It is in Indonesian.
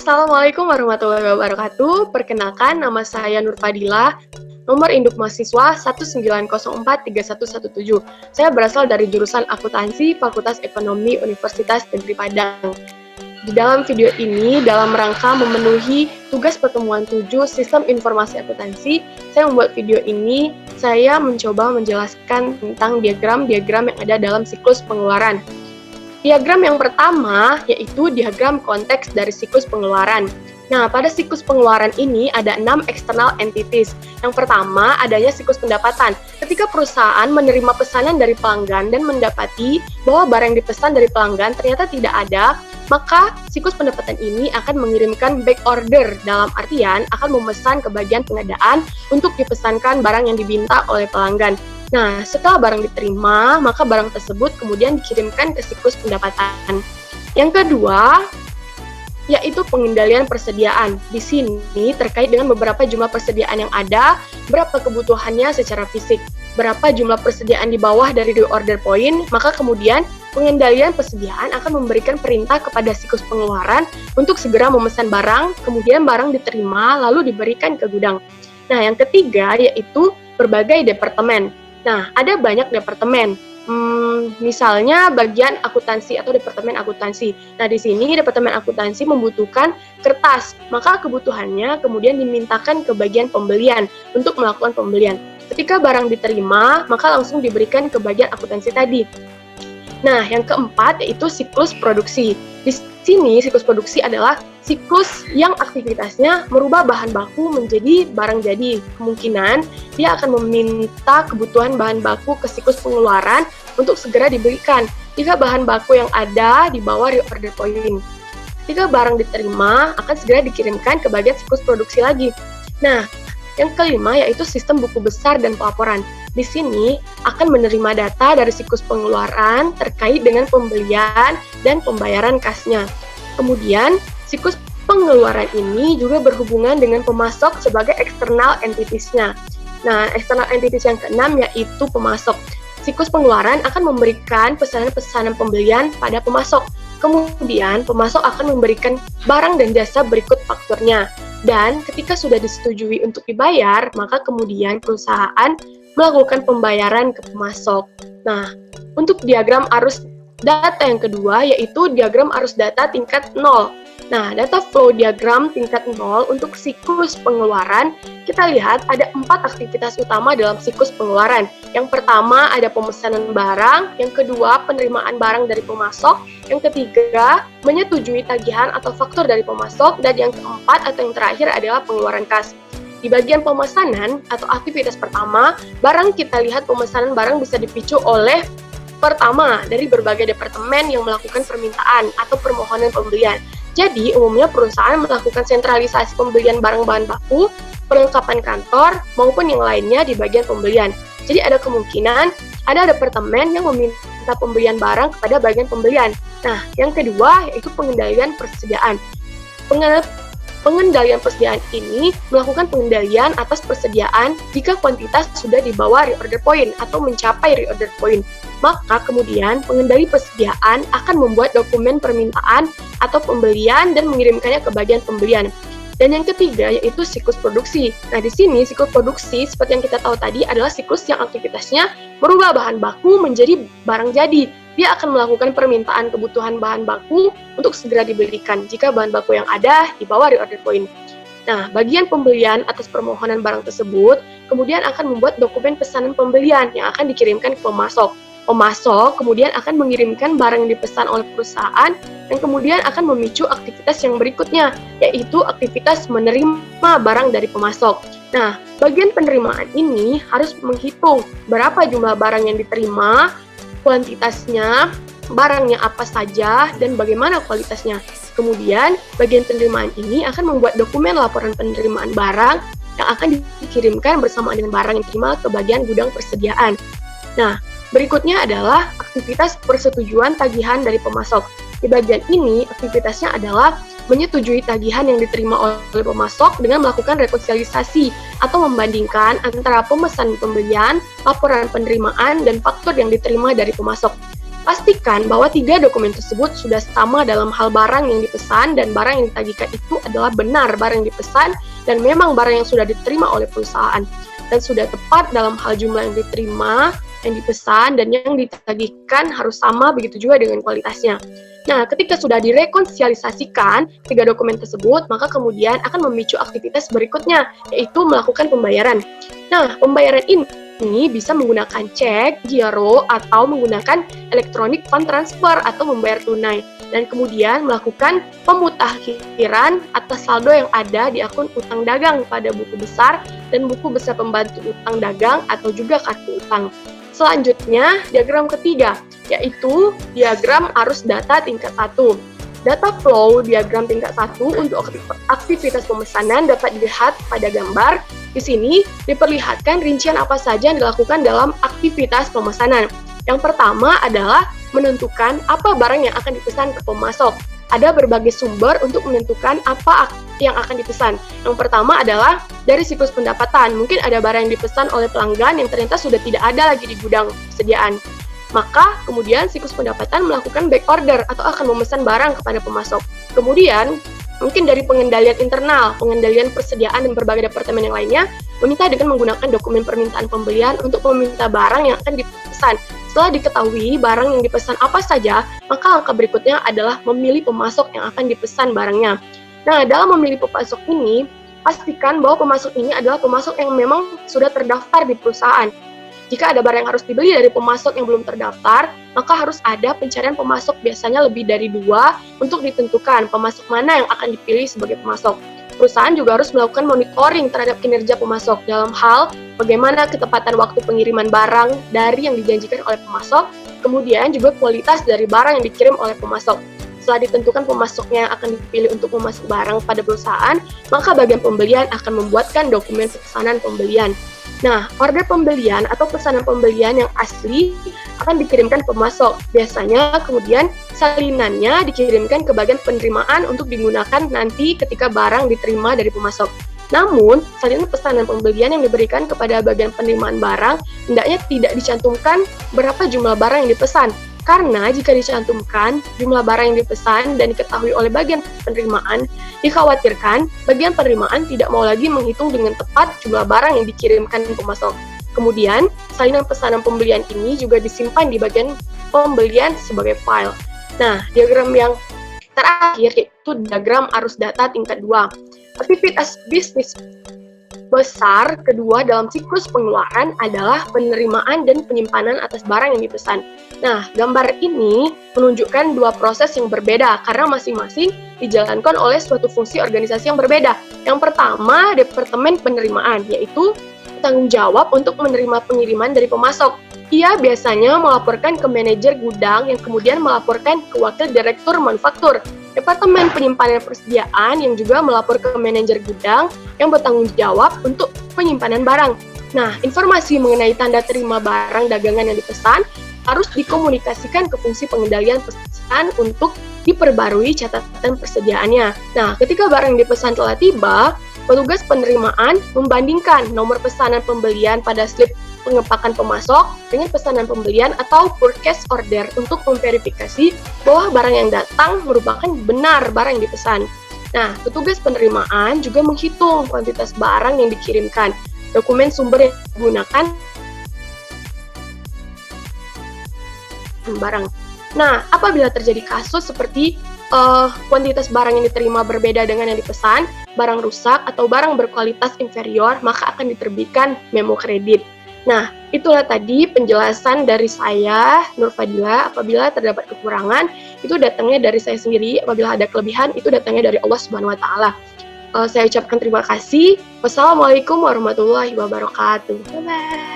Assalamualaikum warahmatullahi wabarakatuh. Perkenalkan, nama saya Nur Fadilah, nomor induk mahasiswa 1904317. Saya berasal dari jurusan Akuntansi Fakultas Ekonomi Universitas Negeri Padang. Di dalam video ini, dalam rangka memenuhi tugas pertemuan 7 Sistem Informasi Akuntansi, saya membuat video ini, saya mencoba menjelaskan tentang diagram-diagram yang ada dalam siklus pengeluaran. Diagram yang pertama yaitu diagram konteks dari siklus pengeluaran. Nah, pada siklus pengeluaran ini ada 6 external entities. Yang pertama, adanya siklus pendapatan. Ketika perusahaan menerima pesanan dari pelanggan dan mendapati bahwa barang yang dipesan dari pelanggan ternyata tidak ada, maka siklus pendapatan ini akan mengirimkan back order, dalam artian akan memesan ke bagian pengadaan untuk dipesankan barang yang diminta oleh pelanggan. Nah, setelah barang diterima, maka barang tersebut kemudian dikirimkan ke siklus pendapatan. Yang kedua, yaitu pengendalian persediaan. Di sini terkait dengan beberapa jumlah persediaan yang ada, berapa kebutuhannya secara fisik, berapa jumlah persediaan di bawah dari reorder point, maka kemudian pengendalian persediaan akan memberikan perintah kepada siklus pengeluaran untuk segera memesan barang, kemudian barang diterima lalu diberikan ke gudang. Nah, yang ketiga yaitu berbagai departemen. Nah, ada banyak departemen. Misalnya bagian akuntansi atau departemen akuntansi. Nah, di sini departemen akuntansi membutuhkan kertas, maka kebutuhannya kemudian dimintakan ke bagian pembelian untuk melakukan pembelian. Ketika barang diterima, maka langsung diberikan ke bagian akuntansi tadi. Nah, yang keempat yaitu siklus produksi. Di sini siklus produksi adalah siklus yang aktivitasnya merubah bahan baku menjadi barang jadi. Kemungkinan dia akan meminta kebutuhan bahan baku ke siklus pengeluaran untuk segera diberikan jika bahan baku yang ada di bawah reorder point. Ketika barang diterima, akan segera dikirimkan ke bagian siklus produksi lagi. Nah, yang kelima yaitu sistem buku besar dan pelaporan. Di sini akan menerima data dari siklus pengeluaran terkait dengan pembelian dan pembayaran kasnya. Kemudian, siklus pengeluaran ini juga berhubungan dengan pemasok sebagai external entities-nya. Nah, external entities yang keenam yaitu pemasok. Siklus pengeluaran akan memberikan pesanan-pesanan pembelian pada pemasok. Kemudian, pemasok akan memberikan barang dan jasa berikut fakturnya. Dan ketika sudah disetujui untuk dibayar, maka kemudian perusahaan melakukan pembayaran ke pemasok. Nah, untuk diagram arus data yang kedua yaitu diagram arus data tingkat 0. Nah, data flow diagram tingkat 0 untuk siklus pengeluaran, kita lihat ada 4 aktivitas utama dalam siklus pengeluaran. Yang pertama ada pemesanan barang, yang kedua penerimaan barang dari pemasok, yang ketiga menyetujui tagihan atau faktur dari pemasok, dan yang keempat atau yang terakhir adalah pengeluaran kas. Di bagian pemesanan atau aktivitas pertama, barang kita lihat pemesanan barang bisa dipicu oleh pertama dari berbagai departemen yang melakukan permintaan atau permohonan pembelian. Jadi, umumnya perusahaan melakukan sentralisasi pembelian barang bahan baku, perlengkapan kantor, maupun yang lainnya di bagian pembelian. Jadi, ada kemungkinan ada departemen yang meminta pembelian barang kepada bagian pembelian. Nah, yang kedua yaitu pengendalian persediaan. Pengendalian persediaan ini melakukan pengendalian atas persediaan jika kuantitas sudah di bawah reorder point atau mencapai reorder point. Maka kemudian pengendali persediaan akan membuat dokumen permintaan atau pembelian dan mengirimkannya ke bagian pembelian. Dan yang ketiga yaitu siklus produksi. Nah, di sini siklus produksi seperti yang kita tahu tadi adalah siklus yang aktivitasnya merubah bahan baku menjadi barang jadi. Dia akan melakukan permintaan kebutuhan bahan baku untuk segera dibelikan jika bahan baku yang ada di bawah reorder point. Nah, bagian pembelian atas permohonan barang tersebut kemudian akan membuat dokumen pesanan pembelian yang akan dikirimkan ke pemasok. Pemasok kemudian akan mengirimkan barang yang dipesan oleh perusahaan dan kemudian akan memicu aktivitas yang berikutnya, yaitu aktivitas menerima barang dari pemasok. Nah, bagian penerimaan ini harus menghitung berapa jumlah barang yang diterima, kuantitasnya, barangnya apa saja, dan bagaimana kualitasnya. Kemudian, bagian penerimaan ini akan membuat dokumen laporan penerimaan barang yang akan dikirimkan bersamaan dengan barang yang diterima ke bagian gudang persediaan. Nah, berikutnya adalah aktivitas persetujuan tagihan dari pemasok. Di bagian ini, aktivitasnya adalah menyetujui tagihan yang diterima oleh pemasok dengan melakukan rekonsiliasi atau membandingkan antara pemesan pembelian, laporan penerimaan, dan faktur yang diterima dari pemasok. Pastikan bahwa 3 dokumen tersebut sudah sama dalam hal barang yang dipesan dan barang yang ditagihkan itu adalah benar barang yang dipesan dan memang barang yang sudah diterima oleh perusahaan dan sudah tepat dalam hal jumlah yang diterima, yang dipesan, dan yang ditagihkan harus sama, begitu juga dengan kualitasnya. Nah, ketika sudah direkonsiliasikan 3 dokumen tersebut, maka kemudian akan memicu aktivitas berikutnya, yaitu melakukan pembayaran. Nah, pembayaran ini bisa menggunakan cek, giro, atau menggunakan electronic fund transfer atau membayar tunai. Dan kemudian melakukan pemutakhiran atas saldo yang ada di akun utang dagang pada buku besar dan buku besar pembantu utang dagang atau juga kartu utang. Selanjutnya, diagram ketiga, yaitu diagram arus data tingkat 1. Data flow diagram tingkat 1 untuk aktivitas pemesanan dapat dilihat pada gambar. Di sini diperlihatkan rincian apa saja yang dilakukan dalam aktivitas pemesanan. Yang pertama adalah menentukan apa barang yang akan dipesan ke pemasok. Ada berbagai sumber untuk menentukan apa yang akan dipesan. Yang pertama adalah dari siklus pendapatan. Mungkin ada barang yang dipesan oleh pelanggan yang ternyata sudah tidak ada lagi di gudang persediaan. Maka kemudian siklus pendapatan melakukan back order atau akan memesan barang kepada pemasok. Kemudian mungkin dari pengendalian internal, pengendalian persediaan dan berbagai departemen yang lainnya, meminta dengan menggunakan dokumen permintaan pembelian untuk meminta barang yang akan dipesan. Setelah diketahui barang yang dipesan apa saja, maka langkah berikutnya adalah memilih pemasok yang akan dipesan barangnya. Nah, dalam memilih pemasok ini, pastikan bahwa pemasok ini adalah pemasok yang memang sudah terdaftar di perusahaan. Jika ada barang yang harus dibeli dari pemasok yang belum terdaftar, maka harus ada pencarian pemasok biasanya lebih dari 2 untuk ditentukan pemasok mana yang akan dipilih sebagai pemasok. Perusahaan juga harus melakukan monitoring terhadap kinerja pemasok dalam hal bagaimana ketepatan waktu pengiriman barang dari yang dijanjikan oleh pemasok, kemudian juga kualitas dari barang yang dikirim oleh pemasok. Setelah ditentukan pemasoknya yang akan dipilih untuk memasok barang pada perusahaan, maka bagian pembelian akan membuatkan dokumen pesanan pembelian. Nah, order pembelian atau pesanan pembelian yang asli akan dikirimkan pemasok. Biasanya kemudian salinannya dikirimkan ke bagian penerimaan untuk digunakan nanti ketika barang diterima dari pemasok. Namun, salinan pesanan pembelian yang diberikan kepada bagian penerimaan barang hendaknya tidak dicantumkan berapa jumlah barang yang dipesan. Karena jika dicantumkan jumlah barang yang dipesan dan diketahui oleh bagian penerimaan, dikhawatirkan bagian penerimaan tidak mau lagi menghitung dengan tepat jumlah barang yang dikirimkan pemasok. Kemudian, salinan pesanan pembelian ini juga disimpan di bagian pembelian sebagai file. Nah, diagram yang terakhir yaitu diagram arus data tingkat 2. Aktivitas bisnis besar kedua dalam siklus pengeluaran adalah penerimaan dan penyimpanan atas barang yang dipesan. Nah, gambar ini menunjukkan 2 proses yang berbeda karena masing-masing dijalankan oleh suatu fungsi organisasi yang berbeda. Yang pertama, departemen penerimaan, yaitu tanggung jawab untuk menerima pengiriman dari pemasok. Ia biasanya melaporkan ke manajer gudang yang kemudian melaporkan ke wakil direktur manufaktur. Departemen penyimpanan persediaan yang juga melapor ke manajer gudang yang bertanggung jawab untuk penyimpanan barang. Nah, informasi mengenai tanda terima barang dagangan yang dipesan harus dikomunikasikan ke fungsi pengendalian pesan untuk diperbarui catatan persediaannya. Nah, ketika barang yang dipesan telah tiba, petugas penerimaan membandingkan nomor pesanan pembelian pada slip pengepakan pemasok dengan pesanan pembelian atau purchase order untuk memverifikasi bahwa barang yang datang merupakan benar barang yang dipesan. Nah, petugas penerimaan juga menghitung kuantitas barang yang dikirimkan, dokumen sumber yang digunakan, barang. Nah, apabila terjadi kasus seperti kuantitas barang yang diterima berbeda dengan yang dipesan, barang rusak atau barang berkualitas inferior, maka akan diterbitkan memo kredit. Nah, itulah tadi penjelasan dari saya, Nur Fadila. Apabila terdapat kekurangan, itu datangnya dari saya sendiri. Apabila ada kelebihan, itu datangnya dari Allah Subhanahu wa Ta'ala. Saya ucapkan terima kasih. Wassalamualaikum warahmatullahi wabarakatuh. Bye-bye.